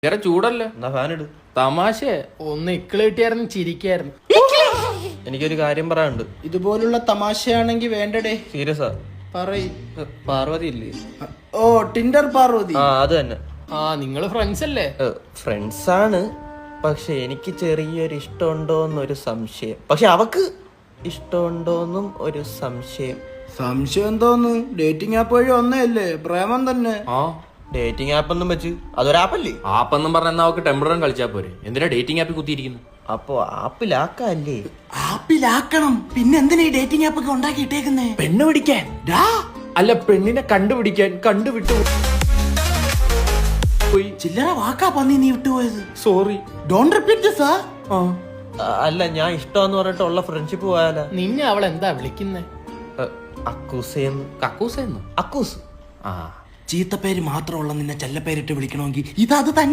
ഇങ്ങനെ ചൂടല്ലേ, എന്നാ ഫാൻ ഇട്. തമാശ ഒന്ന് ഇക്കിള് കിട്ടിയായിരുന്നു ചിരിക്കായിരുന്നു. എനിക്കൊരു കാര്യം പറയാനുണ്ട്. ഇതുപോലുള്ള തമാശയാണെങ്കി വേണ്ടടേ. സീരിയസാ. പറയ്. പാർവതി ഇല്ലേ? ഓ ടിൻഡർ പാർവതി. ആ അത് തന്നെ. ആ നിങ്ങള് ഫ്രണ്ട്സ് അല്ലേ? ഫ്രണ്ട്സ് ആണ്, പക്ഷെ എനിക്ക് ചെറിയൊരു ഇഷ്ടമുണ്ടോന്നൊരു സംശയം. പക്ഷെ അവക്ക് ഇഷ്ടമുണ്ടോന്നും ഒരു സംശയം. സംശയം തോന്നു. ഡേറ്റിംഗ് ആപ്പ് വഴി ഒന്നേയല്ലേ, പ്രേമം തന്നെ. ആ ഡേറ്റിംഗ് ആപ്പ് ഒന്നും വെച്ച് അതൊരാപ്പല്ലേ? ആപ്പെന്നും പറഞ്ഞാൽ അവക്ക് ടെമ്പററി കളിച്ചാ പോരെ, എന്തിനാ ഡേറ്റിംഗ് ആപ്പിൽ കുത്തിയിരിക്കുന്നു? അപ്പൊ ആപ്പിലാക്കല്ലേ? ആപ്പിലാക്കണം. പിന്നെ എന്തിനാ ഈ ഡേറ്റിംഗ് ആപ്പ് ഒക്കെ ഉണ്ടാക്കിയിട്ടേക്കുന്നേ? പെണ്ണ് പിടിക്കാൻ. അല്ല, പെണ്ണിനെ കണ്ടുപിടിക്കാൻ. കണ്ടുവിട്ടു പോയി. ചില്ലറ വാക്കാ പന്നി നീ വിട്ടുപോയത്. Sorry, don't repeat this. അല്ല, ഞാൻ ഇഷ്ടമെന്ന് പറഞ്ഞിട്ട് ഉള്ള ഫ്രണ്ട്ഷിപ്പ് പോയാലാ? നിന്നെ അവൾ എന്താ വിളിക്കുന്നേ? അക്കൂസേന്ന്. കക്കൂസെന്ന്? അക്കൂസ്. ആ ചീത്ത പേര് മാത്രമുള്ള നിന്നെ ചെല്ലപ്പേരിട്ട് വിളിക്കണമെങ്കിൽ ഇത് അത് തന്നെ.